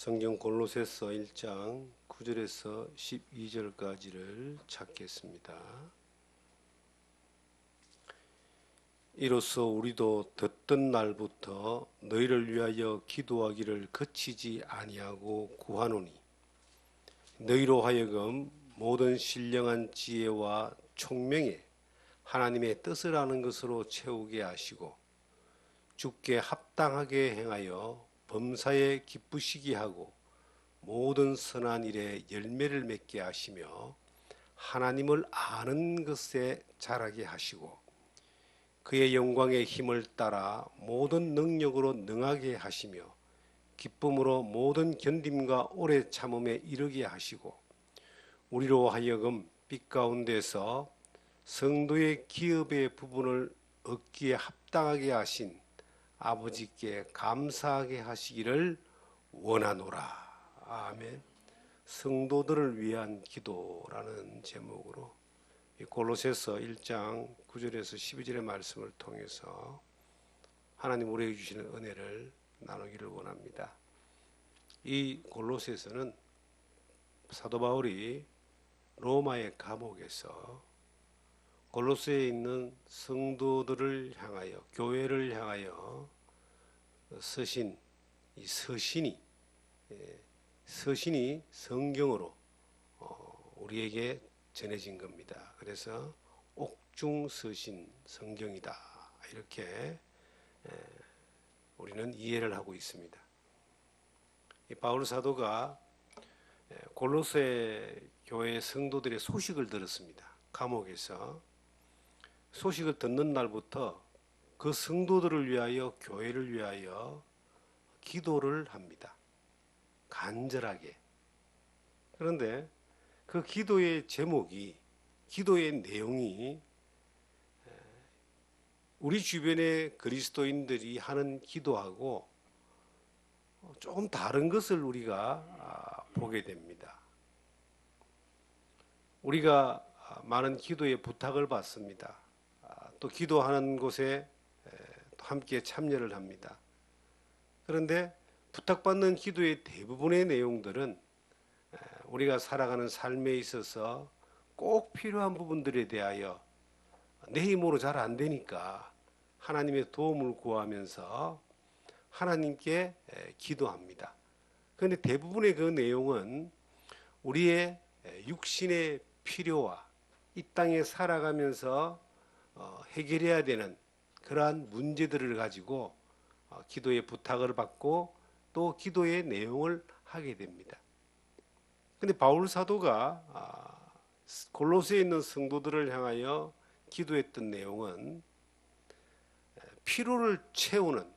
성경 골로새서 1장 9절에서 12절까지를 찾겠습니다. 이로써 우리도 듣던 날부터 너희를 위하여 기도하기를 그치지 아니하고 구하노니 너희로 하여금 모든 신령한 지혜와 총명에 하나님의 뜻을 아는 것으로 채우게 하시고 주께 합당하게 행하여 범사에 기쁘시게 하고 모든 선한 일에 열매를 맺게 하시며 하나님을 아는 것에 자라게 하시고 그의 영광의 힘을 따라 모든 능력으로 능하게 하시며 기쁨으로 모든 견딤과 오래 참음에 이르게 하시고 우리로 하여금 빛 가운데서 성도의 기업의 부분을 얻기에 합당하게 하신 아버지께 감사하게 하시기를 원하노라. 아멘. 성도들을 위한 기도라는 제목으로 골로새서 1장 9절에서 12절의 말씀을 통해서 하나님 우리에게 주시는 은혜를 나누기를 원합니다. 이 골로새서는 사도 바울이 로마의 감옥에서 골로새에 있는 성도들을 향하여, 교회를 향하여 쓰신 이 서신이 성경으로 우리에게 전해진 겁니다. 그래서 옥중서신 성경이다, 이렇게 우리는 이해를 하고 있습니다. 이 바울 사도가 골로새 교회 성도들의 소식을 들었습니다. 감옥에서 소식을 듣는 날부터 그 성도들을 위하여, 교회를 위하여 기도를 합니다. 간절하게. 그런데 그 기도의 제목이, 기도의 내용이 우리 주변의 그리스도인들이 하는 기도하고 조금 다른 것을 우리가 보게 됩니다. 우리가 많은 기도의 부탁을 받습니다. 또 기도하는 곳에 함께 참여를 합니다. 그런데 부탁받는 기도의 대부분의 내용들은 우리가 살아가는 삶에 있어서 꼭 필요한 부분들에 대하여 내 힘으로 잘 안 되니까 하나님의 도움을 구하면서 하나님께 기도합니다. 그런데 대부분의 그 내용은 우리의 육신의 필요와 이 땅에 살아가면서 해결해야 되는 그러한 문제들을 가지고 기도의 부탁을 받고 또 기도의 내용을 하게 됩니다. 그런데 바울 사도가 골로새에 있는 성도들을 향하여 기도했던 내용은 필요를 채우는,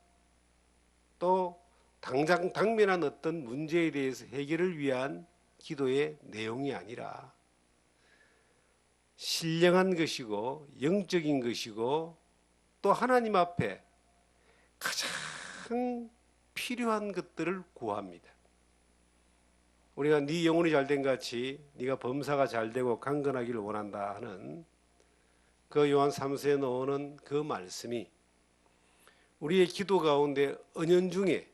또 당면한 어떤 문제에 대해서 해결을 위한 기도의 내용이 아니라 신령한 것이고 영적인 것이고 또 하나님 앞에 가장 필요한 것들을 구합니다. 우리가 네 영혼이 잘된 같이 네가 범사가 잘되고 강건하기를 원한다 하는 그 요한 3서에 나오는 그 말씀이 우리의 기도 가운데 은연중에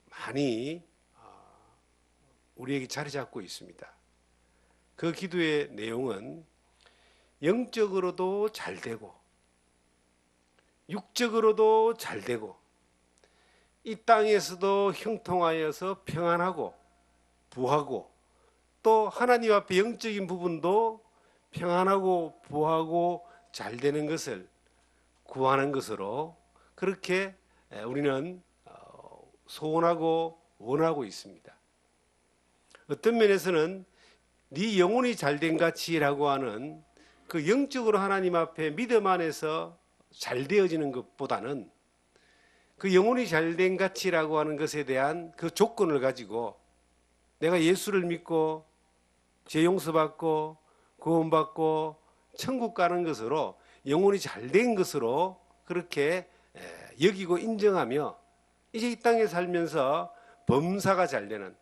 많이 우리에게 자리 잡고 있습니다. 그 기도의 내용은 영적으로도 잘되고 육적으로도 잘되고 이 땅에서도 형통하여서 평안하고 부하고 또 하나님 앞에 영적인 부분도 평안하고 부하고 잘되는 것을 구하는 것으로 그렇게 우리는 소원하고 원하고 있습니다. 어떤 면에서는 네 영혼이 잘된 같이라고 하는 그 영적으로 하나님 앞에 믿음 안에서 잘 되어지는 것보다는 그 영혼이 잘된 같이라고 하는 것에 대한 그 조건을 가지고 내가 예수를 믿고 죄 용서받고 구원받고 천국 가는 것으로 영혼이 잘된 것으로 그렇게 여기고 인정하며 이제 이 땅에 살면서 범사가 잘되는,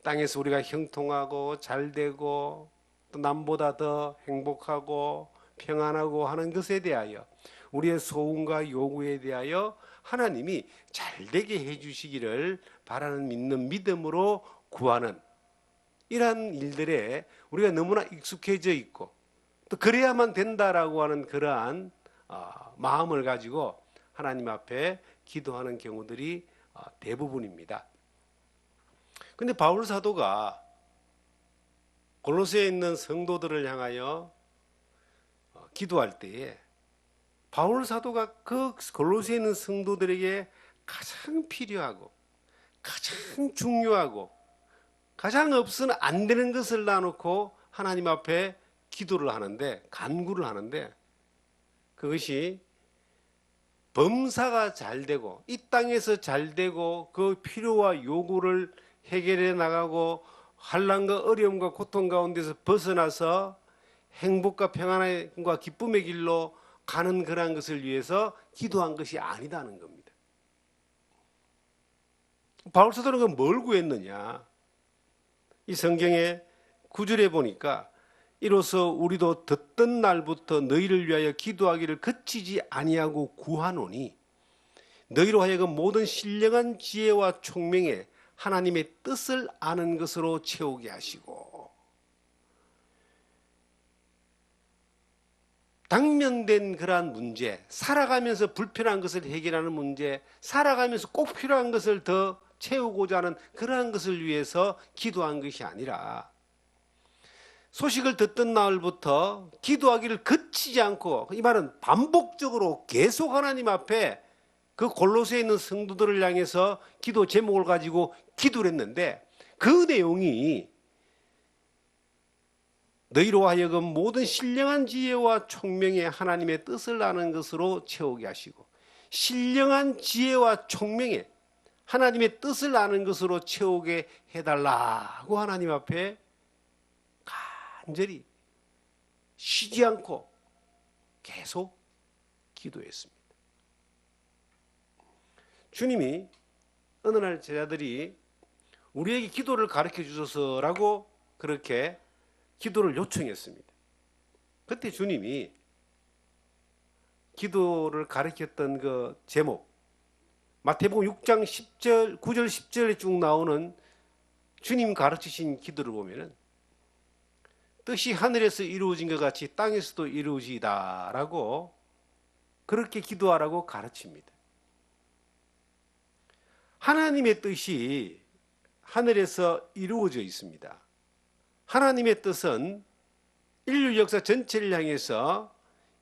땅에서 우리가 형통하고 잘되고 또 남보다 더 행복하고 평안하고 하는 것에 대하여 우리의 소원과 요구에 대하여 하나님이 잘되게 해주시기를 바라는 믿는 믿음으로 구하는 이러한 일들에 우리가 너무나 익숙해져 있고 또 그래야만 된다라고 하는 그러한 마음을 가지고 하나님 앞에 기도하는 경우들이 대부분입니다. 근데 바울 사도가 골로새에 있는 성도들을 향하여 기도할 때에 바울 사도가 그 골로새에 있는 성도들에게 가장 필요하고 가장 중요하고 가장 없으면 안 되는 것을 놔놓고 하나님 앞에 기도를 하는데, 간구를 하는데, 그것이 범사가 잘 되고 이 땅에서 잘 되고 그 필요와 요구를 해결해 나가고 환난과 어려움과 고통 가운데서 벗어나서 행복과 평안과 기쁨의 길로 가는 그러한 것을 위해서 기도한 것이 아니다는 겁니다. 바울 사도는 뭘 구했느냐? 이 성경의 9절에 보니까 이로써 우리도 듣던 날부터 너희를 위하여 기도하기를 그치지 아니하고 구하노니 너희로 하여금 모든 신령한 지혜와 총명에 하나님의 뜻을 아는 것으로 채우게 하시고, 당면된 그러한 문제, 살아가면서 불편한 것을 해결하는 문제, 살아가면서 꼭 필요한 것을 더 채우고자 하는 그러한 것을 위해서 기도한 것이 아니라 소식을 듣던 날부터 기도하기를 그치지 않고, 이 말은 반복적으로 계속 하나님 앞에 그 골로새에 있는 성도들을 향해서 기도 제목을 가지고 기도를 했는데, 그 내용이 너희로 하여금 모든 신령한 지혜와 총명에 하나님의 뜻을 아는 것으로 채우게 하시고, 신령한 지혜와 총명에 하나님의 뜻을 아는 것으로 채우게 해달라고 하나님 앞에 간절히 쉬지 않고 계속 기도했습니다. 주님이 어느 날 제자들이 우리에게 기도를 가르쳐 주소서라고 그렇게 기도를 요청했습니다. 그때 주님이 기도를 가르쳤던 그 제목, 마태복음 6장 10절, 9절, 10절에 쭉 나오는 주님 가르치신 기도를 보면은 뜻이 하늘에서 이루어진 것 같이 땅에서도 이루어지다라고 그렇게 기도하라고 가르칩니다. 하나님의 뜻이 하늘에서 이루어져 있습니다. 하나님의 뜻은 인류 역사 전체를 향해서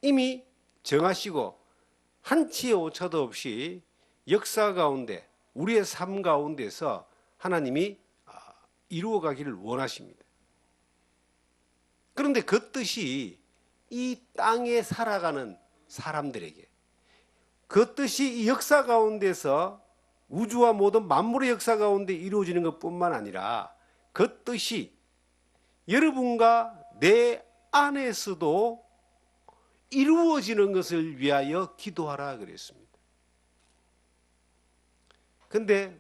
이미 정하시고 한치의 오차도 없이 역사 가운데 우리의 삶 가운데서 하나님이 이루어가기를 원하십니다. 그런데 그 뜻이 이 땅에 살아가는 사람들에게, 그 뜻이 이 역사 가운데서 우주와 모든 만물의 역사 가운데 이루어지는 것뿐만 아니라 그 뜻이 여러분과 내 안에서도 이루어지는 것을 위하여 기도하라 그랬습니다. 그런데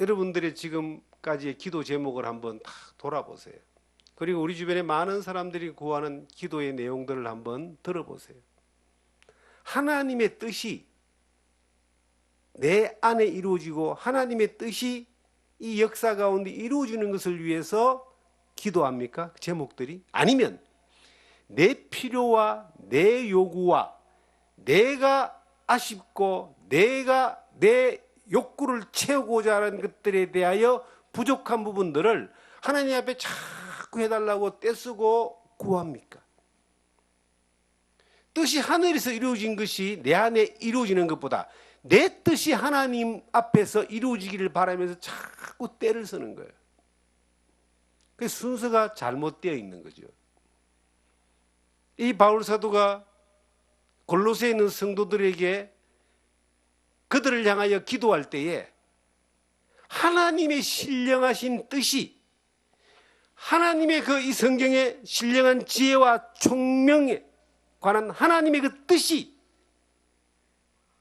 여러분들의 지금까지의 기도 제목을 한번 다 돌아보세요. 그리고 우리 주변에 많은 사람들이 구하는 기도의 내용들을 한번 들어보세요. 하나님의 뜻이 내 안에 이루어지고 하나님의 뜻이 이 역사 가운데 이루어지는 것을 위해서 기도합니까? 제목들이? 아니면 내 필요와 내 요구와 내가 아쉽고 내가 내 욕구를 채우고자 하는 것들에 대하여 부족한 부분들을 하나님 앞에 자꾸 해달라고 떼쓰고 구합니까? 뜻이 하늘에서 이루어진 것이 내 안에 이루어지는 것보다 내 뜻이 하나님 앞에서 이루어지기를 바라면서 자꾸 떼를 쓰는 거예요. 그 순서가 잘못되어 있는 거죠. 이 바울 사도가 골로새에 있는 성도들에게 그들을 향하여 기도할 때에 하나님의 신령하신 뜻이, 하나님의 그 이 성경의 신령한 지혜와 총명에 관한 하나님의 그 뜻이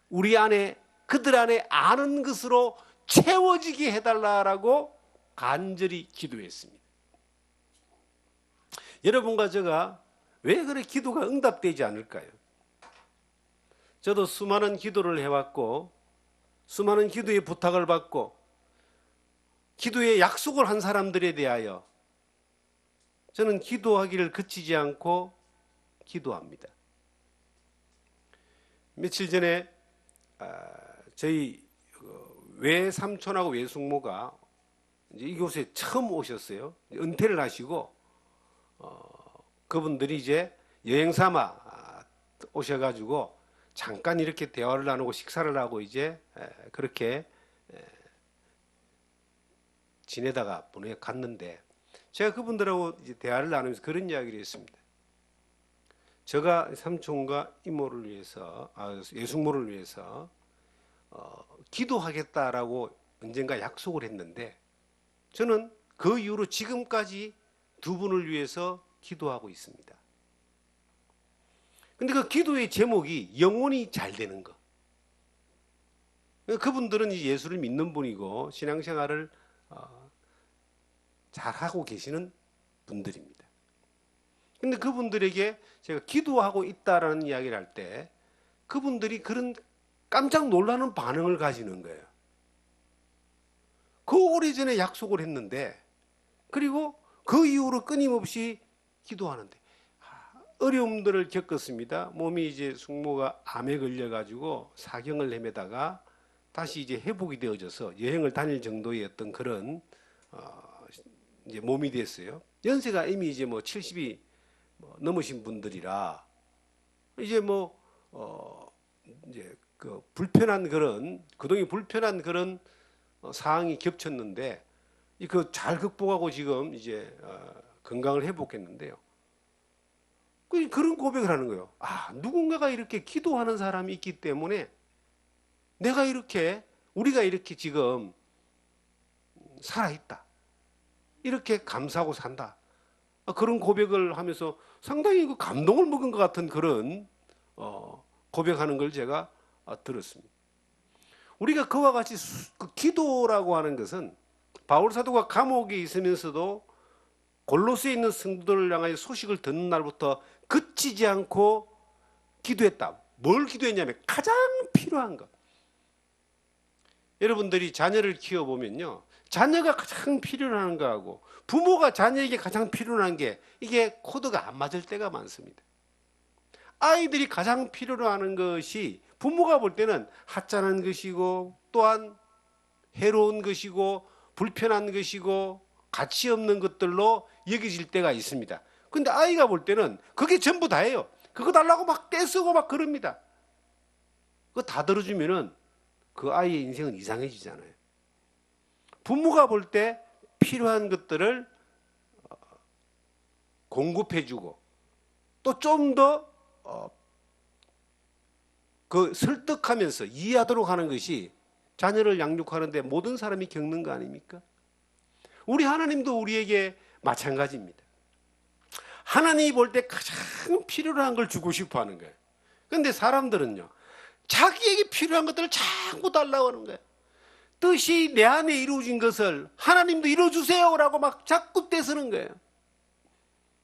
우리 안에, 그들 안에 아는 것으로 채워지게 해달라고 간절히 기도했습니다. 여러분과 제가 왜 그래 기도가 응답되지 않을까요? 저도 수많은 기도를 해왔고 수많은 기도의 부탁을 받고 기도의 약속을 한 사람들에 대하여 저는 기도하기를 그치지 않고 기도합니다. 며칠 전에 저희 외삼촌하고 외숙모가 이제 이곳에 처음 오셨어요. 은퇴를 하시고 그분들이 이제 여행 삼아 오셔가지고 잠깐 이렇게 대화를 나누고 식사를 하고 이제 그렇게 지내다가 갔는데 제가 그분들하고 이제 대화를 나누면서 그런 이야기를 했습니다. 제가 삼촌과 이모를 위해서, 외숙모를 위해서 기도하겠다라고 언젠가 약속을 했는데 저는 그 이후로 지금까지 두 분을 위해서 기도하고 있습니다. 근데 그 기도의 제목이 영혼이 잘 되는 것. 그분들은 예수를 믿는 분이고 신앙생활을 잘하고 계시는 분들입니다. 근데 그분들에게 제가 기도하고 있다라는 이야기를 할 때 그분들이 그런 깜짝 놀라는 반응을 가지는 거예요. 그 오래전에 약속을 했는데 그리고 그 이후로 끊임없이 기도하는데 어려움들을 겪었습니다. 몸이 이제 숙모가 암에 걸려가지고 사경을 헤매다가 다시 이제 회복이 되어져서 여행을 다닐 정도의 어떤 그런 이제 몸이 됐어요. 연세가 이미 이제 70이 넘으신 분들이라 이제 이제 그 불편한 그런 그동안 불편한 그런 상황이 겹쳤는데 그 잘 극복하고 지금 이제 건강을 회복했는데요. 그런 고백을 하는 거예요. 누군가가 이렇게 기도하는 사람이 있기 때문에 우리가 이렇게 지금 살아있다. 이렇게 감사하고 산다. 그런 고백을 하면서 상당히 그 감동을 먹은 것 같은 그런 고백하는 걸 제가 들었습니다. 우리가 그와 같이 그 기도라고 하는 것은 바울 사도가 감옥에 있으면서도 골로새에 있는 성도들을 향하여 소식을 듣는 날부터 그치지 않고 기도했다. 뭘 기도했냐면 가장 필요한 것. 여러분들이 자녀를 키워보면요. 자녀가 가장 필요한 거하고 부모가 자녀에게 가장 필요한 게 이게 코드가 안 맞을 때가 많습니다. 아이들이 가장 필요로 하는 것이 부모가 볼 때는 하찮은 것이고 또한 해로운 것이고 불편한 것이고 가치 없는 것들로 여겨질 때가 있습니다. 근데 아이가 볼 때는 그게 전부 다예요. 그거 달라고 막 떼쓰고 막 그럽니다. 그거 다 들어주면은 그 아이의 인생은 이상해지잖아요. 부모가 볼 때 필요한 것들을 공급해주고 또 좀 더 그 설득하면서 이해하도록 하는 것이 자녀를 양육하는데 모든 사람이 겪는 거 아닙니까? 우리 하나님도 우리에게 마찬가지입니다. 하나님이 볼 때 가장 필요로 한 걸 주고 싶어 하는 거예요. 그런데 사람들은요, 자기에게 필요한 것들을 자꾸 달라고 하는 거예요. 뜻이 내 안에 이루어진 것을 하나님도 이루어주세요라고 막 자꾸 떼쓰는 거예요.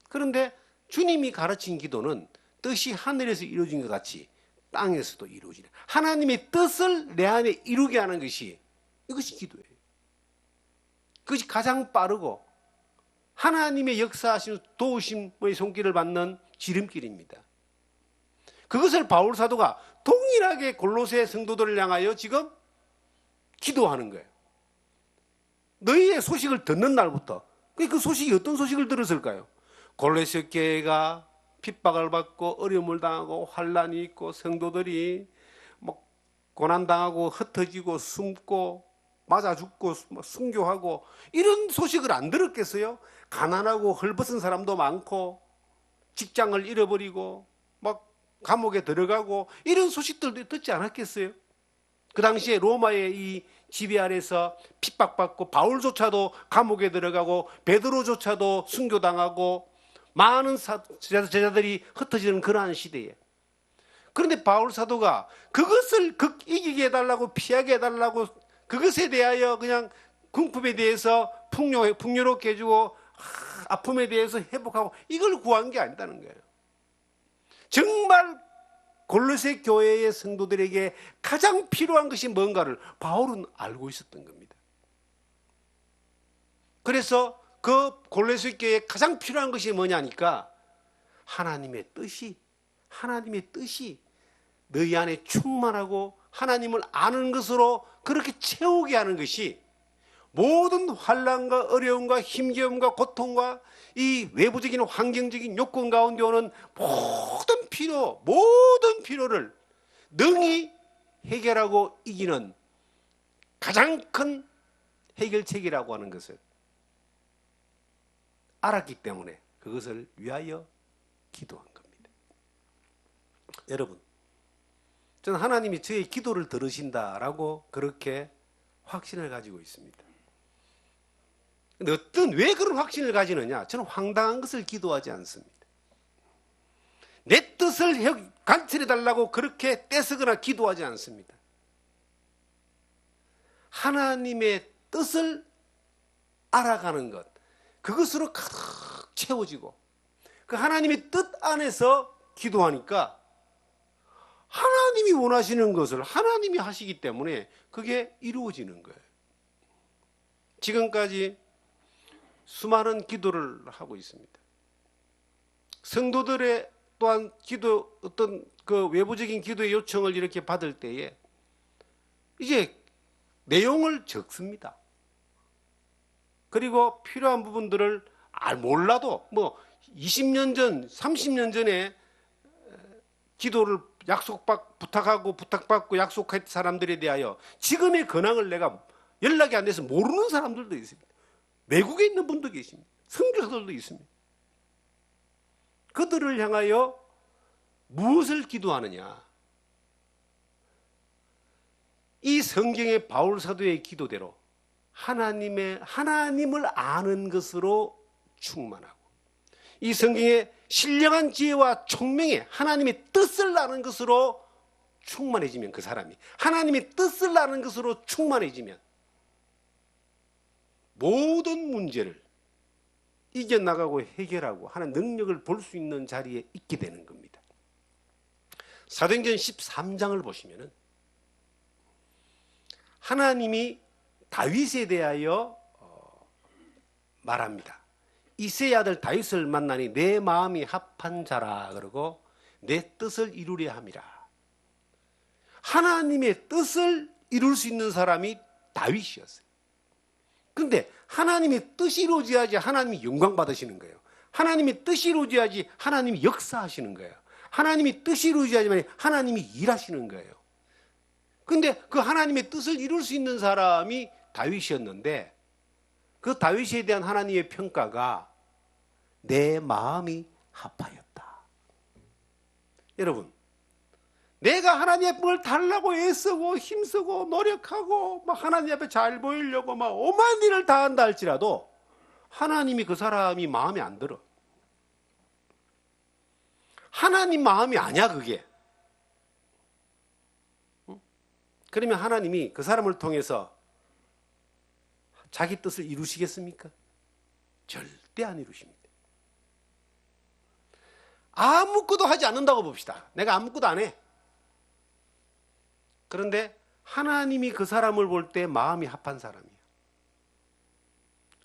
그런데 주님이 가르친 기도는 뜻이 하늘에서 이루어진 것 같이 땅에서도 이루어지는 하나님의 뜻을 내 안에 이루게 하는 것이 이것이 기도예요. 그것이 가장 빠르고 하나님의 역사하시는 도우심의 손길을 받는 지름길입니다. 그것을 바울 사도가 동일하게 골로새 성도들을 향하여 지금 기도하는 거예요. 너희의 소식을 듣는 날부터. 그 소식이 어떤 소식을 들었을까요? 골로새 교회가 핍박을 받고 어려움을 당하고 환난이 있고 성도들이 고난당하고 흩어지고 숨고 맞아 죽고 순교하고 이런 소식을 안 들었겠어요? 가난하고 헐벗은 사람도 많고 직장을 잃어버리고 막 감옥에 들어가고 이런 소식들도 듣지 않았겠어요? 그 당시에 로마의 이 지배 아래서 핍박받고 바울조차도 감옥에 들어가고 베드로조차도 순교당하고 많은 제자들이 흩어지는 그러한 시대에 그런데 바울 사도가 그것을 이기게 해달라고 피하게 해달라고 그것에 대하여 그냥 궁핍에 대해서 풍요롭게 해주고 아픔에 대해서 회복하고 이걸 구한 게 아니다는 거예요. 정말 골로새 교회의 성도들에게 가장 필요한 것이 뭔가를 바울은 알고 있었던 겁니다. 그래서 그 골로새 교회에 가장 필요한 것이 뭐냐니까 하나님의 뜻이 너희 안에 충만하고 하나님을 아는 것으로 그렇게 채우게 하는 것이 모든 환난과 어려움과 힘겨움과 고통과 이 외부적인 환경적인 요건 가운데 오는 모든 필요를 능히 해결하고 이기는 가장 큰 해결책이라고 하는 것을 알았기 때문에 그것을 위하여 기도한 겁니다. 여러분, 저는 하나님이 저의 기도를 들으신다라고 그렇게 확신을 가지고 있습니다. 근데 왜 그런 확신을 가지느냐? 저는 황당한 것을 기도하지 않습니다. 내 뜻을 관철해 달라고 그렇게 떼쓰거나 기도하지 않습니다. 하나님의 뜻을 알아가는 것, 그것으로 가득 채워지고 그 하나님의 뜻 안에서 기도하니까 하나님이 원하시는 것을 하나님이 하시기 때문에 그게 이루어지는 거예요. 지금까지 수많은 기도를 하고 있습니다. 성도들의 또한 어떤 그 외부적인 기도의 요청을 이렇게 받을 때에 이제 내용을 적습니다. 그리고 필요한 부분들을 몰라도 20년 전, 30년 전에 기도를 부탁받고 약속한 사람들에 대하여 지금의 근황을 내가 연락이 안 돼서 모르는 사람들도 있습니다. 외국에 있는 분도 계십니다. 선교사들도 있습니다. 그들을 향하여 무엇을 기도하느냐? 이 성경의 바울 사도의 기도대로 하나님을 아는 것으로 충만하고 이 성경의 신령한 지혜와 총명에 하나님의 뜻을 아는 것으로 충만해지면 그 사람이 하나님의 뜻을 아는 것으로 충만해지면 모든 문제를 이겨나가고 해결하고 하는 능력을 볼 수 있는 자리에 있게 되는 겁니다. 사도행전 13장을 보시면은 하나님이 다윗에 대하여 말합니다. 이새의 아들 다윗을 만나니 내 마음이 합한 자라 그러고 내 뜻을 이루려 함이라. 하나님의 뜻을 이룰 수 있는 사람이 다윗이었어요. 그런데 하나님의 뜻이 이루어져야지 하나님이 영광 받으시는 거예요. 하나님의 뜻이 이루어져야지 하나님이 역사하시는 거예요. 하나님의 뜻이 이루어져야지만 하나님이 일하시는 거예요. 그런데 그 하나님의 뜻을 이룰 수 있는 사람이 다윗이었는데 그 다윗에 대한 하나님의 평가가 내 마음이 합하였다. 여러분, 내가 하나님 앞에 뭘 달라고 애쓰고 힘쓰고 노력하고 막 하나님 앞에 잘 보이려고 막 오만 일을 다 한다 할지라도 하나님이 그 사람이 마음에 안 들어. 하나님 마음이 아니야 그게. 그러면 하나님이 그 사람을 통해서 자기 뜻을 이루시겠습니까? 절대 안 이루십니다. 아무것도 하지 않는다고 봅시다. 내가 아무것도 안 해. 그런데 하나님이 그 사람을 볼 때 마음이 합한 사람이에요.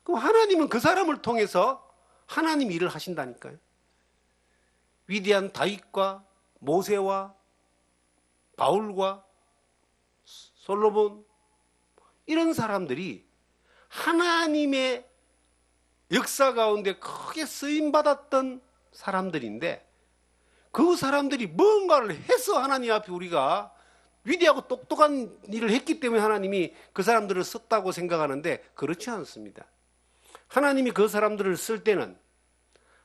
그럼 하나님은 그 사람을 통해서 하나님 일을 하신다니까요. 위대한 다윗과 모세와 바울과 솔로몬 이런 사람들이 하나님의 역사 가운데 크게 쓰임받았던 사람들인데 그 사람들이 뭔가를 해서 하나님 앞에 우리가 위대하고 똑똑한 일을 했기 때문에 하나님이 그 사람들을 썼다고 생각하는데 그렇지 않습니다. 하나님이 그 사람들을 쓸 때는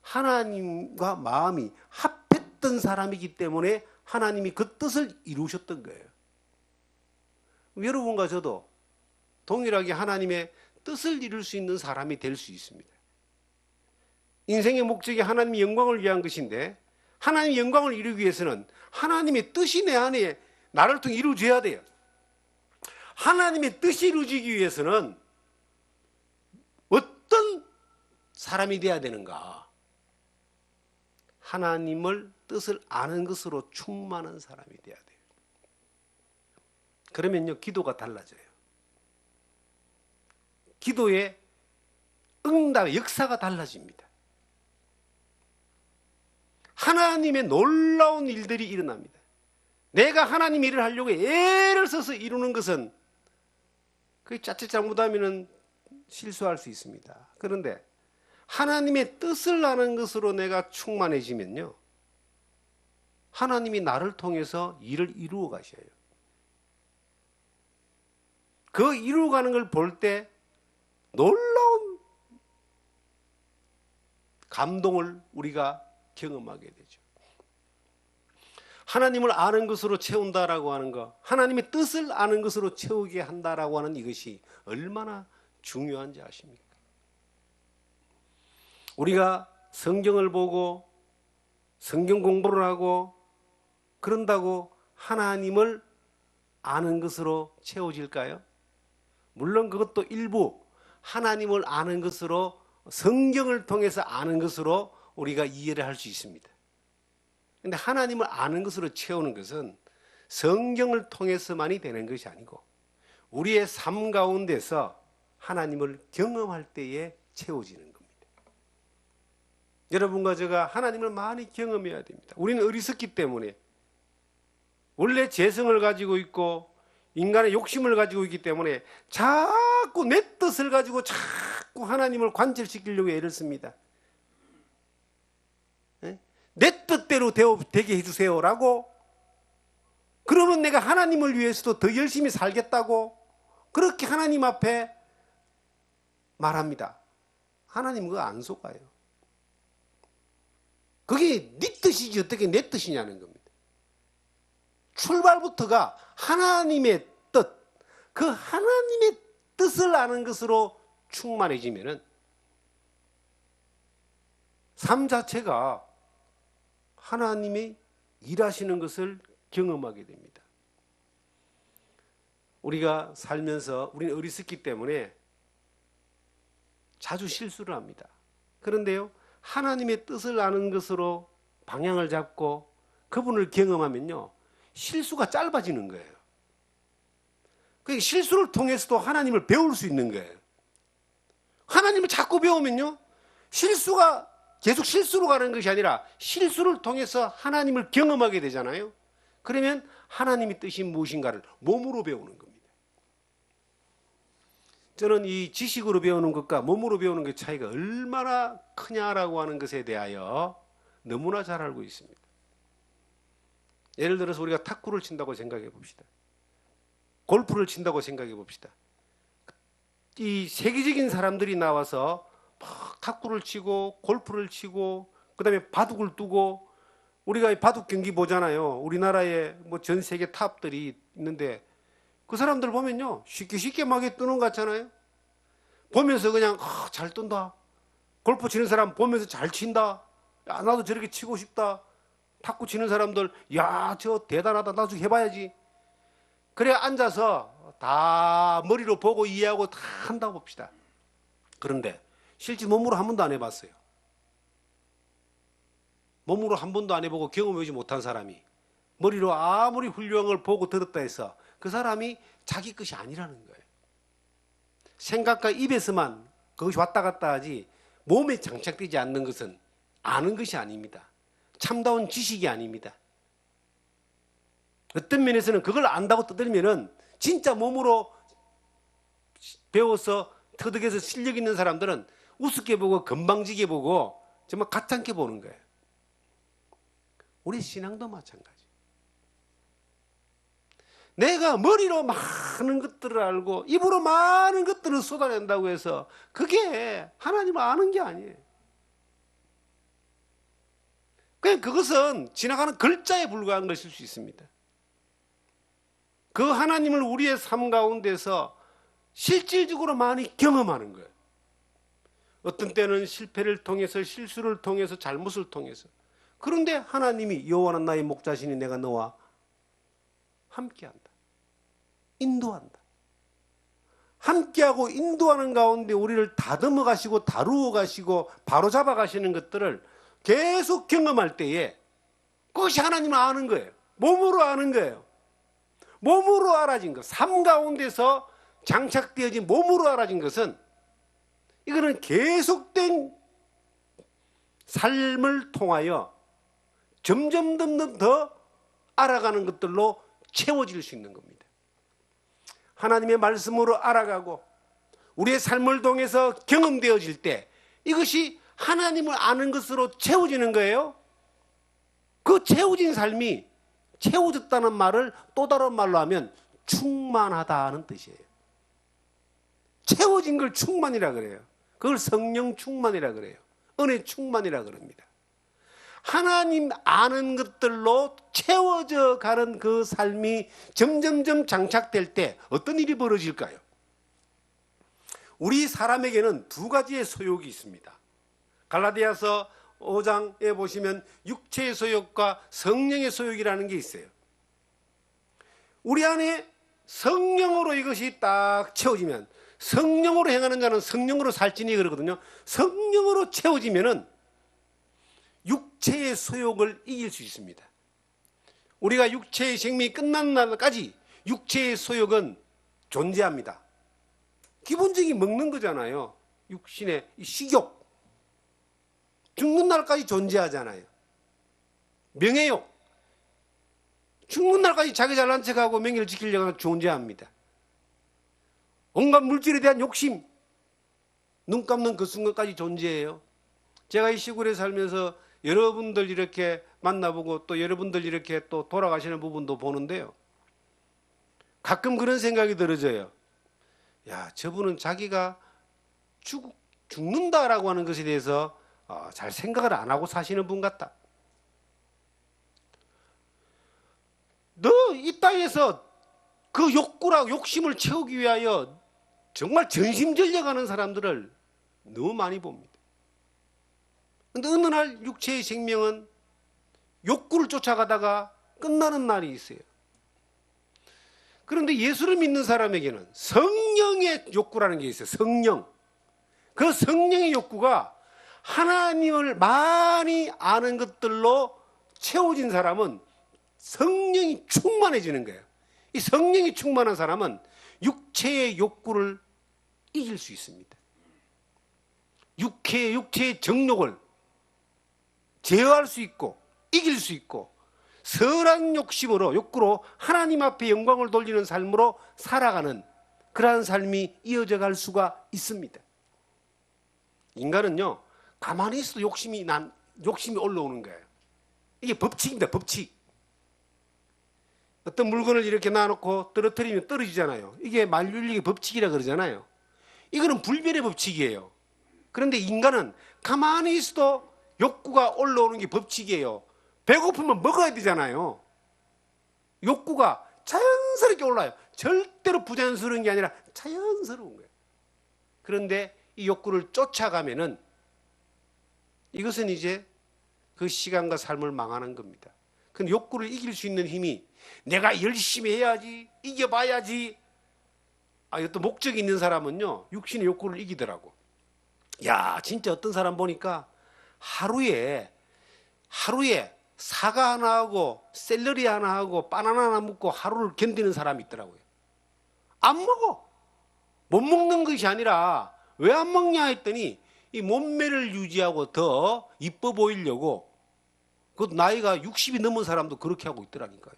하나님과 마음이 합했던 사람이기 때문에 하나님이 그 뜻을 이루셨던 거예요. 여러분과 저도 동일하게 하나님의 뜻을 이룰 수 있는 사람이 될 수 있습니다. 인생의 목적이 하나님의 영광을 위한 것인데 하나님의 영광을 이루기 위해서는 하나님의 뜻이 내 안에 나를 통해 이루어져야 돼요. 하나님의 뜻이 이루어지기 위해서는 어떤 사람이 돼야 되는가? 하나님을 뜻을 아는 것으로 충만한 사람이 돼야 돼요. 그러면요, 기도가 달라져요. 기도의 응답의 역사가 달라집니다. 하나님의 놀라운 일들이 일어납니다. 내가 하나님 일을 하려고 애를 써서 이루는 것은 그게 자칫 잘못하면 실수할 수 있습니다. 그런데 하나님의 뜻을 아는 것으로 내가 충만해지면요, 하나님이 나를 통해서 일을 이루어 가셔요. 그 이루어가는 걸 볼 때 놀라운 감동을 우리가 경험하게 되죠. 하나님을 아는 것으로 채운다라고 하는 것, 하나님의 뜻을 아는 것으로 채우게 한다라고 하는 이것이 얼마나 중요한지 아십니까? 우리가 성경을 보고 성경 공부를 하고 그런다고 하나님을 아는 것으로 채워질까요? 물론 그것도 일부 하나님을 아는 것으로, 성경을 통해서 아는 것으로 우리가 이해를 할 수 있습니다. 그런데 하나님을 아는 것으로 채우는 것은 성경을 통해서만이 되는 것이 아니고 우리의 삶 가운데서 하나님을 경험할 때에 채워지는 겁니다. 여러분과 제가 하나님을 많이 경험해야 됩니다. 우리는 어리석기 때문에, 원래 재성을 가지고 있고 인간의 욕심을 가지고 있기 때문에 자꾸 내 뜻을 가지고 자꾸 하나님을 관철시키려고 애를 씁니다. 내 뜻대로 되게 해주세요라고, 그러면 내가 하나님을 위해서도 더 열심히 살겠다고 그렇게 하나님 앞에 말합니다. 하나님 그거 안 속아요. 그게 네 뜻이지 어떻게 내 뜻이냐는 겁니다. 출발부터가 하나님의 뜻, 그 하나님의 뜻을 아는 것으로 충만해지면은 삶 자체가 하나님이 일하시는 것을 경험하게 됩니다. 우리가 살면서 우리는 어리석기 때문에 자주 실수를 합니다. 그런데요, 하나님의 뜻을 아는 것으로 방향을 잡고 그분을 경험하면요, 실수가 짧아지는 거예요. 그 실수를 통해서도 하나님을 배울 수 있는 거예요. 하나님을 자꾸 배우면요, 실수가 계속 실수로 가는 것이 아니라 실수를 통해서 하나님을 경험하게 되잖아요. 그러면 하나님의 뜻이 무엇인가를 몸으로 배우는 겁니다. 저는 이 지식으로 배우는 것과 몸으로 배우는 것 차이가 얼마나 크냐라고 하는 것에 대하여 너무나 잘 알고 있습니다. 예를 들어서 우리가 탁구를 친다고 생각해 봅시다. 골프를 친다고 생각해 봅시다. 이 세계적인 사람들이 나와서 막 탁구를 치고 골프를 치고 그다음에 바둑을 두고, 우리가 이 바둑 경기 보잖아요. 우리나라에 뭐 전 세계 탑들이 있는데 그 사람들 보면요, 쉽게 막 뜨는 것 같잖아요. 보면서 그냥 잘 뜬다. 골프 치는 사람 보면서 잘 친다. 야, 나도 저렇게 치고 싶다. 탁구 치는 사람들, 야, 저 대단하다. 나도 해봐야지. 그래 앉아서 다 머리로 보고 이해하고 다 한다고 봅시다. 그런데 실제 몸으로 한 번도 안 해봤어요. 몸으로 한 번도 안 해보고 경험해보지 못한 사람이 머리로 아무리 훌륭한 걸 보고 들었다 해서 그 사람이 자기 것이 아니라는 거예요. 생각과 입에서만 그것이 왔다 갔다 하지 몸에 장착되지 않는 것은 아는 것이 아닙니다. 참다운 지식이 아닙니다. 어떤 면에서는 그걸 안다고 떠들면은 진짜 몸으로 배워서 터득해서 실력 있는 사람들은 우습게 보고 건방지게 보고 정말 가짜게 보는 거예요. 우리 신앙도 마찬가지. 내가 머리로 많은 것들을 알고 입으로 많은 것들을 쏟아낸다고 해서 그게 하나님을 아는 게 아니에요. 그냥 그것은 지나가는 글자에 불과한 것일 수 있습니다. 그 하나님을 우리의 삶 가운데서 실질적으로 많이 경험하는 거예요. 어떤 때는 실패를 통해서, 실수를 통해서, 잘못을 통해서. 그런데 하나님이 여호와는 나의 목자시니 내가 너와 함께한다. 인도한다. 함께하고 인도하는 가운데 우리를 다듬어 가시고 다루어 가시고 바로잡아 가시는 것들을 계속 경험할 때에 그것이 하나님을 아는 거예요. 몸으로 아는 거예요. 몸으로 알아진 것, 삶 가운데서 장착되어진 몸으로 알아진 것은 이거는 계속된 삶을 통하여 점점 더 알아가는 것들로 채워질 수 있는 겁니다. 하나님의 말씀으로 알아가고 우리의 삶을 통해서 경험되어질 때 이것이 하나님을 아는 것으로 채워지는 거예요. 그 채워진 삶이, 채워졌다는 말을 또 다른 말로 하면 충만하다는 뜻이에요. 채워진 걸 충만이라 그래요. 그걸 성령 충만이라 그래요. 은혜 충만이라 그럽니다. 하나님 아는 것들로 채워져 가는 그 삶이 점점점 장착될 때 어떤 일이 벌어질까요? 우리 사람에게는 두 가지의 소욕이 있습니다. 갈라디아서 5장에 보시면 육체의 소욕과 성령의 소욕이라는 게 있어요. 우리 안에 성령으로 이것이 딱 채워지면, 성령으로 행하는 자는 성령으로 살지니 그러거든요. 성령으로 채워지면은 육체의 소욕을 이길 수 있습니다. 우리가 육체의 생명이 끝나는 날까지 육체의 소욕은 존재합니다. 기본적인 먹는 거잖아요. 육신의 식욕. 죽는 날까지 존재하잖아요. 명예욕. 죽는 날까지 자기 잘난 척하고 명예를 지키려고 존재합니다. 온갖 물질에 대한 욕심. 눈 감는 그 순간까지 존재해요. 제가 이 시골에 살면서 여러분들 이렇게 만나보고 또 여러분들 이렇게 또 돌아가시는 부분도 보는데요. 가끔 그런 생각이 들어져요. 야, 저분은 자기가 죽는다라고 하는 것에 대해서 잘 생각을 안 하고 사시는 분 같다. 너 이 땅에서 그 욕구라고 욕심을 채우기 위하여 정말 전심전력하는 사람들을 너무 많이 봅니다. 그런데 어느 날 육체의 생명은 욕구를 쫓아가다가 끝나는 날이 있어요. 그런데 예수를 믿는 사람에게는 성령의 욕구라는 게 있어요. 성령. 그 성령의 욕구가 하나님을 많이 아는 것들로 채워진 사람은 성령이 충만해지는 거예요. 이 성령이 충만한 사람은 육체의 욕구를 이길 수 있습니다. 육체의 정욕을 제어할 수 있고 이길 수 있고 선한 욕구로 하나님 앞에 영광을 돌리는 삶으로 살아가는 그러한 삶이 이어져 갈 수가 있습니다. 인간은요, 가만히 있어도 욕심이 올라오는 거예요. 이게 법칙입니다. 법칙. 어떤 물건을 이렇게 놔놓고 떨어뜨리면 떨어지잖아요. 이게 만윤리의 법칙이라 그러잖아요. 이거는 불변의 법칙이에요. 그런데 인간은 가만히 있어도 욕구가 올라오는 게 법칙이에요. 배고프면 먹어야 되잖아요. 욕구가 자연스럽게 올라요. 절대로 부자연스러운 게 아니라 자연스러운 거예요. 그런데 이 욕구를 쫓아가면은 이것은 이제 그 시간과 삶을 망하는 겁니다. 근데 욕구를 이길 수 있는 힘이 내가 열심히 해야지, 이겨봐야지. 또 목적이 있는 사람은요, 육신의 욕구를 이기더라고. 야, 진짜 어떤 사람 보니까 하루에 사과 하나 하고 샐러리 하나 하고 바나나 하나 먹고 하루를 견디는 사람이 있더라고요. 안 먹어. 못 먹는 것이 아니라 왜 안 먹냐 했더니 이 몸매를 유지하고 더 이뻐 보이려고, 그것도 나이가 60이 넘은 사람도 그렇게 하고 있더라니까요.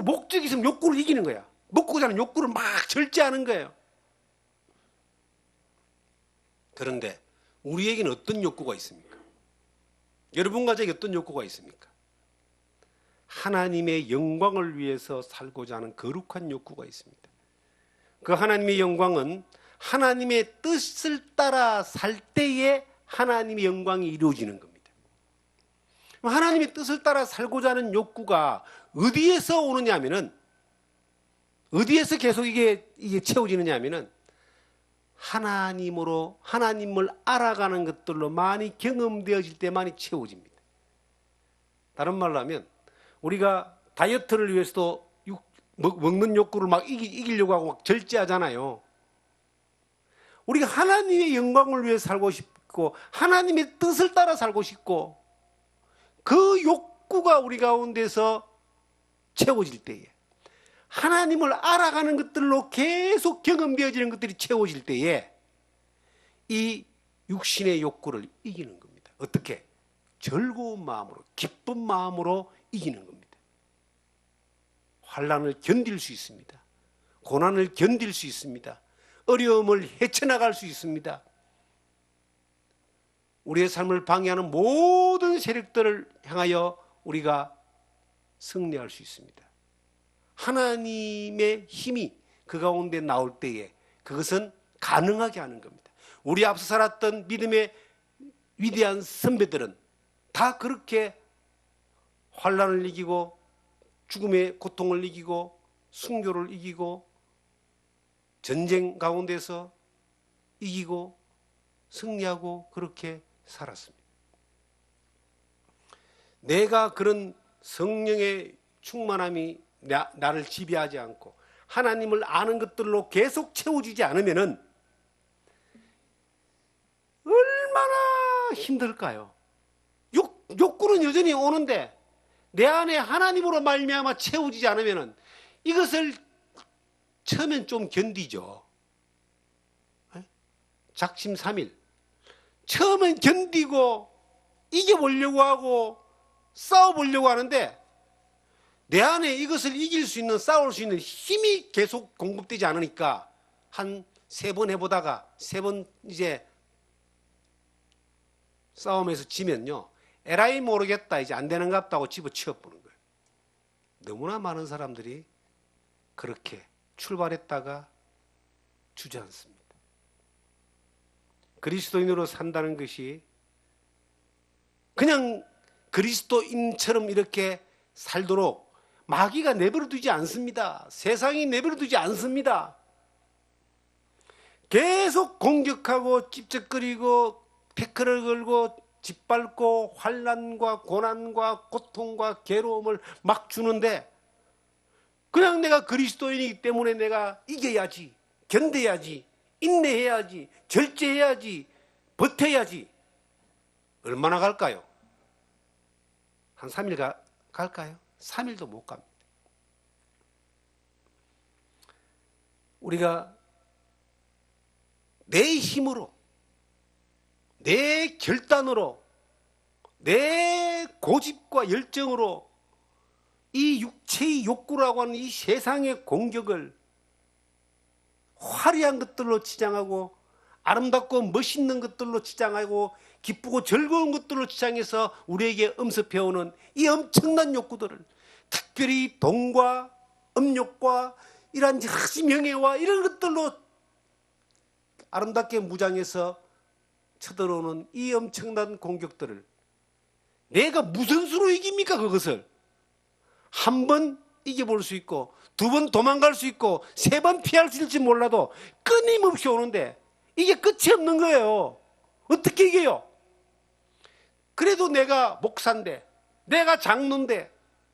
목적이 있으면 욕구를 이기는 거야. 먹고자 하는 욕구를 막 절제하는 거예요. 그런데 우리에게는 어떤 욕구가 있습니까? 여러분과 저에게 어떤 욕구가 있습니까? 하나님의 영광을 위해서 살고자 하는 거룩한 욕구가 있습니다. 그 하나님의 영광은 하나님의 뜻을 따라 살 때에 하나님의 영광이 이루어지는 겁니다. 하나님의 뜻을 따라 살고자 하는 욕구가 어디에서 오느냐 하면은, 어디에서 계속 이게 채워지느냐 하면은 하나님을 알아가는 것들로 많이 경험되어질 때 많이 채워집니다. 다른 말로 하면 우리가 다이어트를 위해서도 먹는 욕구를 막 이기려고 하고 막 절제하잖아요. 우리가 하나님의 영광을 위해 살고 싶고 하나님의 뜻을 따라 살고 싶고 그 욕구가 우리 가운데서 채워질 때에 하나님을 알아가는 것들로 계속 경험되어지는 것들이 채워질 때에 이 육신의 욕구를 이기는 겁니다. 어떻게? 즐거운 마음으로, 기쁜 마음으로 이기는 겁니다. 환난을 견딜 수 있습니다. 고난을 견딜 수 있습니다. 어려움을 헤쳐나갈 수 있습니다. 우리의 삶을 방해하는 모든 세력들을 향하여 우리가 승리할 수 있습니다. 하나님의 힘이 그 가운데 나올 때에 그것은 가능하게 하는 겁니다. 우리 앞서 살았던 믿음의 위대한 선배들은 다 그렇게 환난을 이기고 죽음의 고통을 이기고 순교를 이기고 전쟁 가운데서 이기고 승리하고 그렇게 살았습니다. 내가 그런 성령의 충만함이 나를 지배하지 않고 하나님을 아는 것들로 계속 채워주지 않으면은 얼마나 힘들까요? 욕구는 여전히 오는데 내 안에 하나님으로 말미암아 채워지지 않으면은 이것을 처음엔 좀 견디죠. 작심삼일. 처음엔 견디고 이겨보려고 하고 싸워보려고 하는데 내 안에 이것을 이길 수 있는, 싸울 수 있는 힘이 계속 공급되지 않으니까 한 3번 해보다가 3번 이제 싸움에서 지면요, 에라이 모르겠다, 이제 안 되는 것 같다고 집어치워보는 거예요. 너무나 많은 사람들이 그렇게 출발했다가 주저앉습니다. 그리스도인으로 산다는 것이 그냥 그리스도인처럼 이렇게 살도록 마귀가 내버려두지 않습니다. 세상이 내버려두지 않습니다. 계속 공격하고 찝쩍거리고 태클을 걸고 짓밟고 환난과 고난과 고통과 괴로움을 막 주는데 그냥 내가 그리스도인이기 때문에 내가 이겨야지, 견뎌야지, 인내해야지, 절제해야지, 버텨야지. 얼마나 갈까요? 한 3일 갈까요? 3일도 못 갑니다. 우리가 내 힘으로, 내 결단으로, 내 고집과 열정으로 이 육체의 욕구라고 하는 이 세상의 공격을 화려한 것들로 치장하고 아름답고 멋있는 것들로 치장하고 기쁘고 즐거운 것들로 치장해서 우리에게 엄습해오는 이 엄청난 욕구들을, 특별히 돈과 음욕과 이러한 명예와 이런 것들로 아름답게 무장해서 쳐들어오는 이 엄청난 공격들을 내가 무슨 수로 이깁니까? 그것을 한 번 이겨볼 수 있고 2번 도망갈 수 있고 3번 피할 수 있을지 몰라도 끊임없이 오는데 이게 끝이 없는 거예요. 어떻게 이겨요? 그래도 내가 목사인데, 내가 장로인데,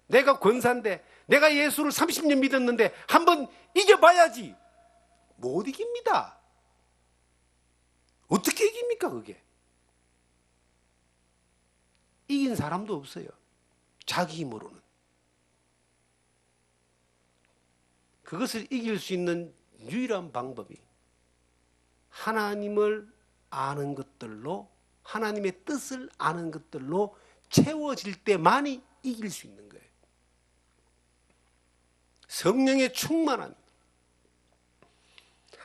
내가 권사인데, 내가 예수를 30년 믿었는데 한번 이겨봐야지. 못 이깁니다. 어떻게 이깁니까 그게? 이긴 사람도 없어요. 자기 힘으로는. 그것을 이길 수 있는 유일한 방법이 하나님을 아는 것들로, 하나님의 뜻을 아는 것들로 채워질 때만이 이길 수 있는 거예요. 성령의 충만함,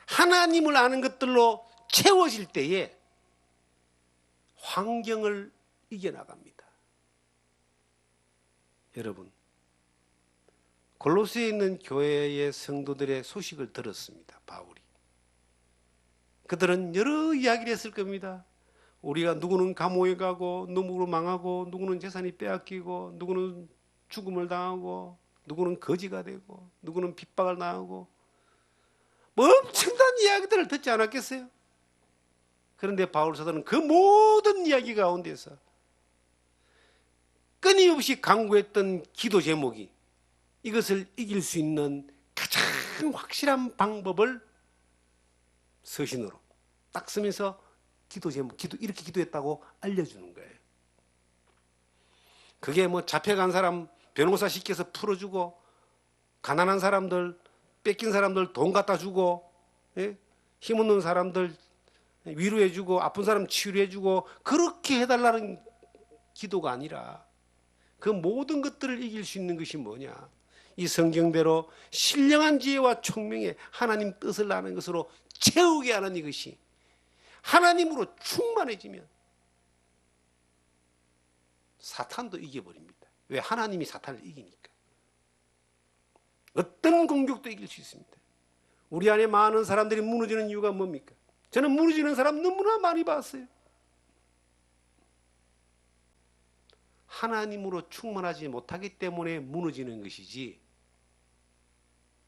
하나님을 아는 것들로 채워질 때에 환경을 이겨나갑니다. 여러분, 골로새에 있는 교회의 성도들의 소식을 들었습니다. 바울이. 그들은 여러 이야기를 했을 겁니다. 우리가 누구는 감옥에 가고, 누구는 망하고, 누구는 재산이 빼앗기고, 누구는 죽음을 당하고, 누구는 거지가 되고, 누구는 핍박을 당하고, 뭐 엄청난 이야기들을 듣지 않았겠어요? 그런데 바울 사도는 그 모든 이야기 가운데서 끊임없이 강구했던 기도 제목이 이것을 이길 수 있는 가장 확실한 방법을 서신으로 딱 쓰면서 기도 제목, 이렇게 기도했다고 알려주는 거예요. 그게 뭐 잡혀간 사람 변호사 시켜서 풀어주고, 가난한 사람들, 뺏긴 사람들 돈 갖다 주고, 예? 힘없는 사람들 위로해주고, 아픈 사람 치료해주고, 그렇게 해달라는 기도가 아니라 그 모든 것들을 이길 수 있는 것이 뭐냐? 이 성경대로 신령한 지혜와 총명에 하나님 뜻을 아는 것으로 채우게 하는 이것이, 하나님으로 충만해지면 사탄도 이겨버립니다. 왜? 하나님이 사탄을 이기니까. 어떤 공격도 이길 수 있습니다. 우리 안에 많은 사람들이 무너지는 이유가 뭡니까? 저는 무너지는 사람 너무나 많이 봤어요. 하나님으로 충만하지 못하기 때문에 무너지는 것이지,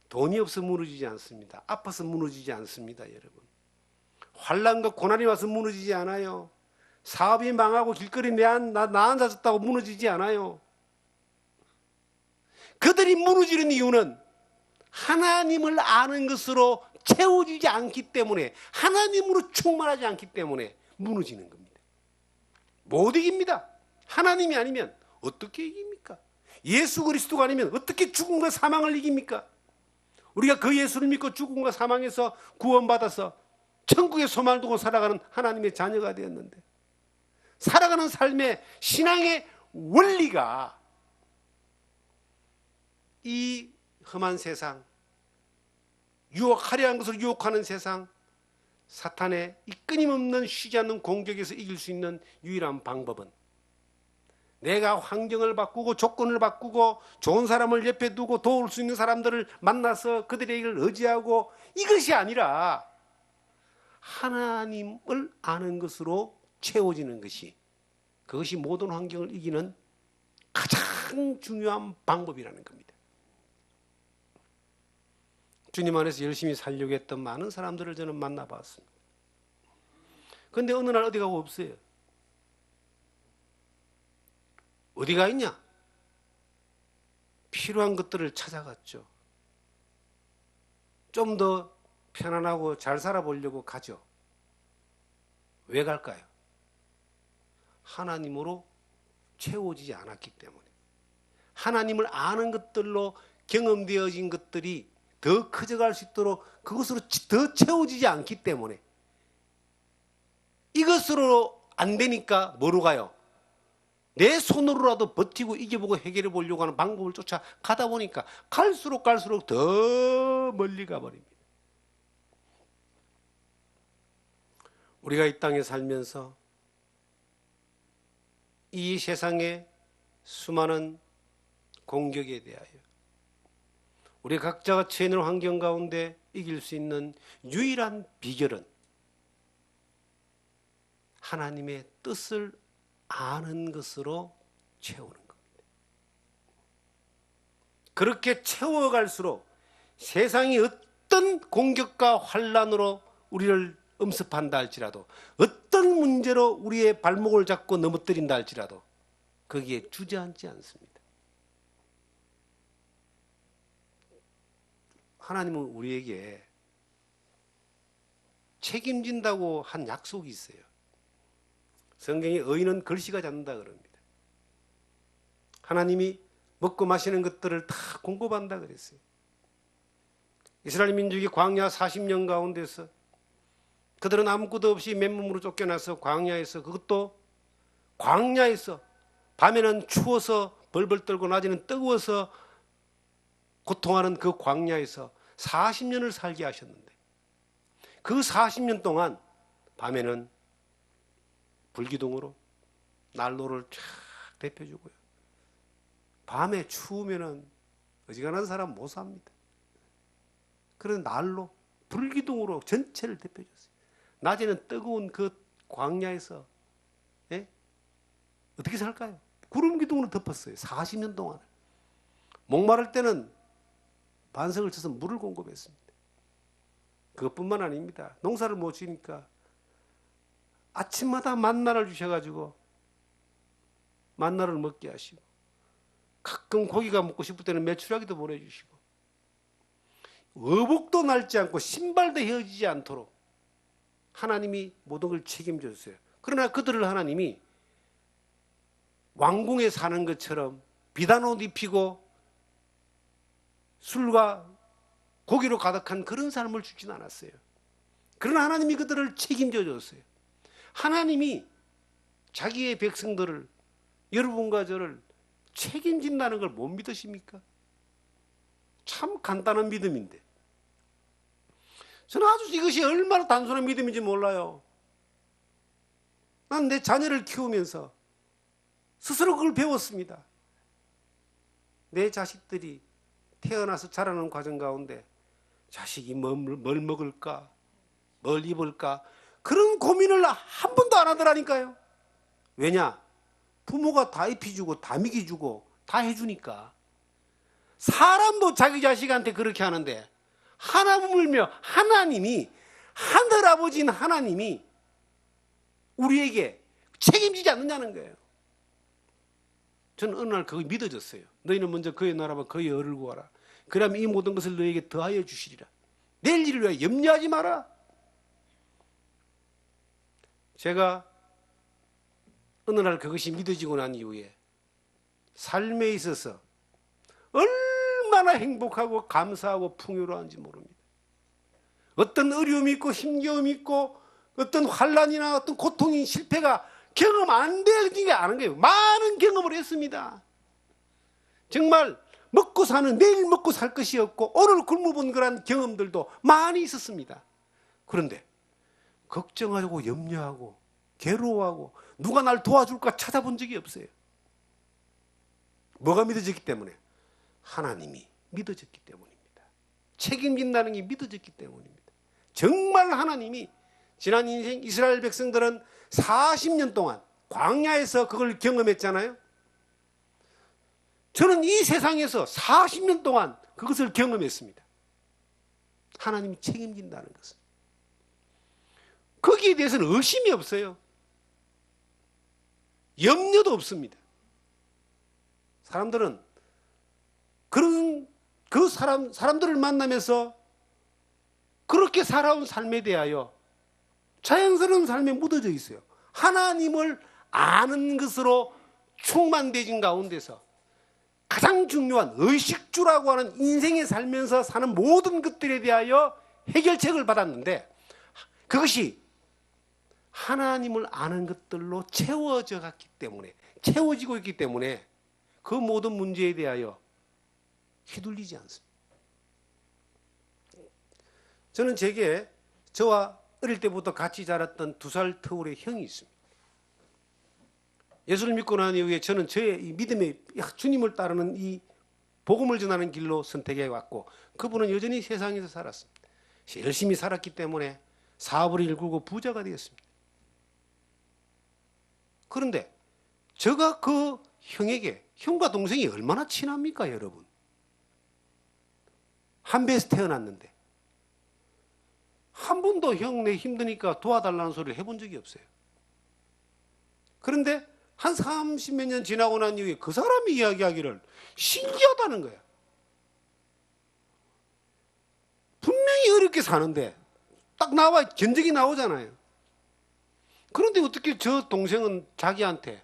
돈이 없어 무너지지 않습니다. 아파서 무너지지 않습니다, 여러분. 환난과 고난이 와서 무너지지 않아요. 사업이 망하고 길거리 나 앉아졌다고 무너지지 않아요. 그들이 무너지는 이유는 하나님을 아는 것으로 채워지지 않기 때문에, 하나님으로 충만하지 않기 때문에 무너지는 겁니다. 못 이깁니다. 하나님이 아니면 어떻게 이깁니까? 예수 그리스도가 아니면 어떻게 죽음과 사망을 이깁니까? 우리가 그 예수를 믿고 죽음과 사망에서 구원받아서 천국의 소망을 두고 살아가는 하나님의 자녀가 되었는데, 살아가는 삶의 신앙의 원리가 이 험한 세상, 화려한 것을 유혹하는 세상, 사탄의 이 끊임없는 쉬지 않는 공격에서 이길 수 있는 유일한 방법은, 내가 환경을 바꾸고 조건을 바꾸고 좋은 사람을 옆에 두고 도울 수 있는 사람들을 만나서 그들의 일을 의지하고, 이것이 아니라 하나님을 아는 것으로 채워지는 것이, 그것이 모든 환경을 이기는 가장 중요한 방법이라는 겁니다. 주님 안에서 열심히 살려고 했던 많은 사람들을 저는 만나봤습니다. 그런데 어느 날 어디 가고 없어요. 어디가 있냐? 필요한 것들을 찾아갔죠. 좀 더 편안하고 잘 살아보려고 가죠. 왜 갈까요? 하나님으로 채워지지 않았기 때문에. 하나님을 아는 것들로 경험되어진 것들이 더 커져갈 수 있도록 그것으로 더 채워지지 않기 때문에, 이것으로 안 되니까 뭐로 가요? 내 손으로라도 버티고 이겨보고 해결해 보려고 하는 방법을 쫓아 가다 보니까 갈수록 더 멀리 가버립니다. 우리가 이 땅에 살면서 이 세상의 수많은 공격에 대하여 우리 각자가 처해 있는 환경 가운데 이길 수 있는 유일한 비결은 하나님의 뜻을 아는 것으로 채우는 겁니다. 그렇게 채워갈수록 세상이 어떤 공격과 환난으로 우리를 엄습한다 할지라도, 어떤 문제로 우리의 발목을 잡고 넘어뜨린다 할지라도 거기에 주저앉지 않습니다. 하나님은 우리에게 책임진다고 한 약속이 있어요. 성경에 의인은 글씨가 잡는다 그럽니다. 하나님이 먹고 마시는 것들을 다 공급한다 그랬어요. 이스라엘 민족이 광야 40년 가운데서 그들은 아무것도 없이 맨몸으로 쫓겨나서 광야에서, 그것도 광야에서 밤에는 추워서 벌벌 떨고 낮에는 뜨거워서 고통하는 그 광야에서 40년을 살게 하셨는데, 그 40년 동안 밤에는 불기둥으로 난로를 쫙 데펴주고요. 밤에 추우면은 어지간한 사람 못 삽니다. 그런 난로, 불기둥으로 전체를 데펴줬어요. 낮에는 뜨거운 그 광야에서 어떻게 살까요? 구름기둥으로 덮었어요. 40년 동안. 목마를 때는 반석을 쳐서 물을 공급했습니다. 그것뿐만 아닙니다. 농사를 못 지니까 아침마다 만나를 주셔가지고 만나를 먹게 하시고, 가끔 고기가 먹고 싶을 때는 메추라기도 보내주시고, 어복도 닳지 않고 신발도 헤어지지 않도록 하나님이 모든 걸 책임져 줬어요. 그러나 그들을 하나님이 왕궁에 사는 것처럼 비단 옷 입히고 술과 고기로 가득한 그런 삶을 주진 않았어요. 그러나 하나님이 그들을 책임져 줬어요. 하나님이 자기의 백성들을, 여러분과 저를 책임진다는 걸 못 믿으십니까? 참 간단한 믿음인데 저는 아주 이것이 얼마나 단순한 믿음인지 몰라요. 난 내 자녀를 키우면서 스스로 그걸 배웠습니다. 내 자식들이 태어나서 자라는 과정 가운데 자식이 뭘 먹을까, 뭘 입을까, 그런 고민을 한 번도 안 하더라니까요. 왜냐? 부모가 다 입혀주고 다 먹여주고 다 해주니까. 사람도 자기 자식한테 그렇게 하는데 하나님을며 하나님이, 하늘아버지인 하나님이 우리에게 책임지지 않느냐는 거예요. 저는 어느 날 그거 믿어졌어요. 너희는 먼저 그의 나라와 그의 의를 구하라. 그러면 이 모든 것을 너희에게 더하여 주시리라. 내일 일을 위하여 염려하지 마라. 제가 어느 날 그것이 믿어지고 난 이후에 삶에 있어서 얼마나 행복하고 감사하고 풍요로운지 모릅니다. 어떤 어려움이 있고 힘겨움이 있고 어떤 환난이나 어떤 고통이, 실패가 경험 안 되지 않은 거예요. 많은 경험을 했습니다. 정말 먹고 사는, 내일 먹고 살 것이 없고 오늘 굶어본 그런 경험들도 많이 있었습니다. 그런데 걱정하고 염려하고 괴로워하고 누가 날 도와줄까 찾아본 적이 없어요. 뭐가 믿어졌기 때문에? 하나님이 믿어졌기 때문입니다. 책임진다는 게 믿어졌기 때문입니다. 정말 하나님이, 지난 인생 이스라엘 백성들은 40년 동안 광야에서 그걸 경험했잖아요. 저는 이 세상에서 40년 동안 그것을 경험했습니다. 하나님이 책임진다는 것은. 거기에 대해서는 의심이 없어요. 염려도 없습니다. 사람들은 사람들을 만나면서 그렇게 살아온 삶에 대하여 자연스러운 삶에 묻어져 있어요. 하나님을 아는 것으로 충만되진 가운데서 가장 중요한 의식주라고 하는 인생에 살면서 사는 모든 것들에 대하여 해결책을 받았는데 그것이 하나님을 아는 것들로 채워지고 있기 때문에 그 모든 문제에 대하여 휘둘리지 않습니다. 저는 제게 저와 어릴 때부터 같이 자랐던 2살 터울의 형이 있습니다. 예수를 믿고 난 이후에 저는 저의 이 믿음의 주님을 따르는 이 복음을 전하는 길로 선택해 왔고 그분은 여전히 세상에서 살았습니다. 열심히 살았기 때문에 사업을 일구고 부자가 되었습니다. 그런데 제가 그 형에게, 형과 동생이 얼마나 친합니까, 여러분? 한 배에서 태어났는데 한 번도 형 내 힘드니까 도와달라는 소리를 해본 적이 없어요. 그런데 한 30몇 년 지나고 난 이후에 그 사람이 이야기하기를 신기하다는 거야. 분명히 어렵게 사는데 딱 나와 견적이 나오잖아요. 그런데 어떻게 저 동생은 자기한테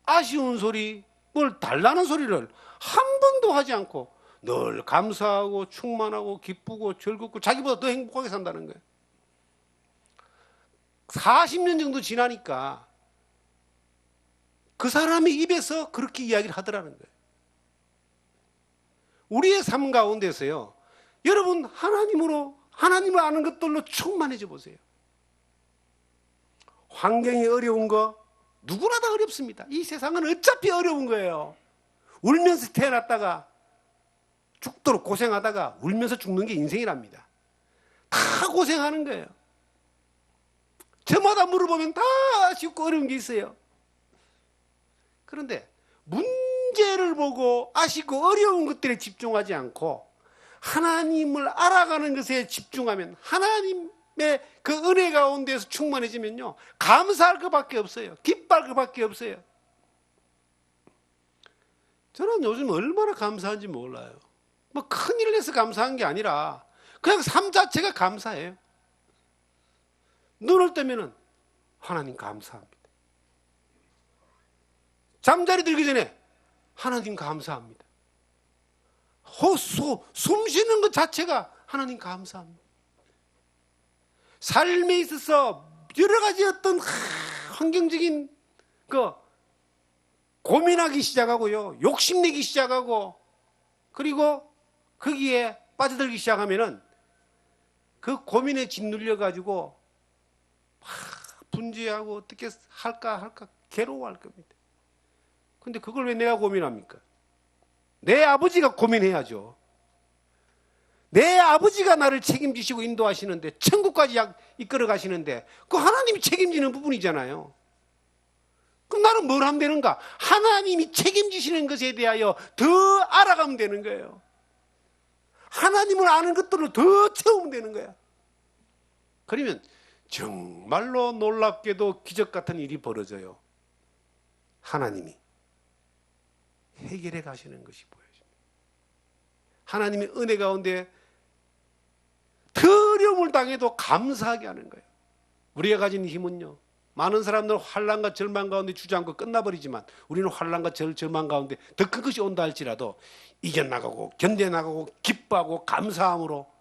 아쉬운 소리, 뭘 달라는 소리를 한 번도 하지 않고 늘 감사하고 충만하고 기쁘고 즐겁고 자기보다 더 행복하게 산다는 거예요. 40년 정도 지나니까 그 사람의 입에서 그렇게 이야기를 하더라는 거예요. 우리의 삶 가운데서요, 여러분 하나님을 아는 것들로 충만해져 보세요. 환경이 어려운 거 누구나 다 어렵습니다. 이 세상은 어차피 어려운 거예요. 울면서 태어났다가 죽도록 고생하다가 울면서 죽는 게 인생이랍니다. 다 고생하는 거예요. 저마다 물어보면 다 쉽고 어려운 게 있어요. 그런데 문제를 보고 아쉽고 어려운 것들에 집중하지 않고 하나님을 알아가는 것에 집중하면 하나님의 그 은혜 가운데서 충만해지면요, 감사할 것밖에 없어요. 기뻐할 것밖에 없어요. 저는 요즘 얼마나 감사한지 몰라요. 뭐 큰일을 해서 감사한 게 아니라 그냥 삶 자체가 감사해요. 눈을 뜨면은 하나님 감사합니다. 잠자리 들기 전에 하나님 감사합니다. 숨 쉬는 것 자체가 하나님 감사합니다. 삶에 있어서 여러 가지 어떤 환경적인 고민하기 시작하고요, 욕심내기 시작하고, 그리고 거기에 빠져들기 시작하면은 그 고민에 짓눌려 가지고 분주하고 어떻게 할까 괴로워할 겁니다. 근데 그걸 왜 내가 고민합니까? 내 아버지가 고민해야죠. 내 아버지가 나를 책임지시고 인도하시는데, 천국까지 이끌어 가시는데, 그 하나님이 책임지는 부분이잖아요. 그럼 나는 뭘 하면 되는가? 하나님이 책임지시는 것에 대하여 더 알아가면 되는 거예요. 하나님을 아는 것들로 더 채우면 되는 거야. 그러면 정말로 놀랍게도 기적 같은 일이 벌어져요. 하나님이 해결해 가시는 것이 보여집니다. 하나님의 은혜 가운데 더러움을 당해도 감사하게 하는 거예요. 우리가 가진 힘은요, 많은 사람들은 환난과 절망 가운데 주저앉고 끝나버리지만, 우리는 환난과 절망 가운데 더 큰 것이 온다 할지라도 이겨나가고 견뎌나가고 기뻐하고 감사함으로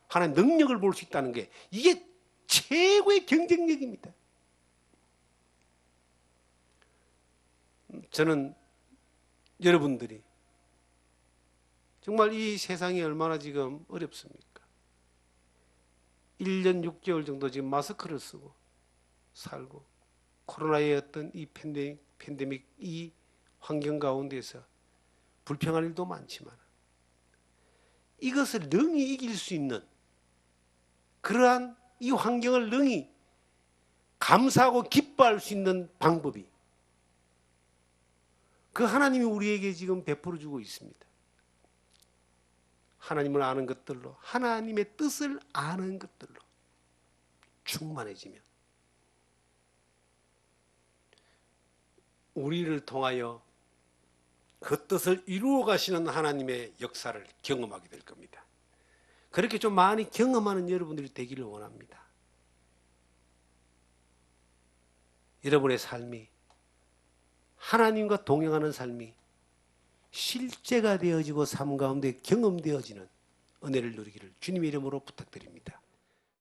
하나님의 능력을 볼 수 있다는 게, 이게 최고의 경쟁력입니다. 저는 여러분들이 정말 이 세상이 얼마나 지금 어렵습니까? 1년 6개월 정도 지금 마스크를 쓰고 살고, 코로나의 어떤 이 팬데믹 이 환경 가운데서 불평할 일도 많지만, 이것을 능히 이길 수 있는 그러한 이 환경을 능히 감사하고 기뻐할 수 있는 방법이, 그 하나님이 우리에게 지금 베풀어 주고 있습니다. 하나님을 아는 것들로, 하나님의 뜻을 아는 것들로 충만해지면 우리를 통하여 그 뜻을 이루어 가시는 하나님의 역사를 경험하게 될 겁니다. 그렇게 좀 많이 경험하는 여러분들이 되기를 원합니다. 여러분의 삶이, 하나님과 동행하는 삶이 실제가 되어지고 삶 가운데 경험되어지는 은혜를 누리기를 주님의 이름으로 부탁드립니다.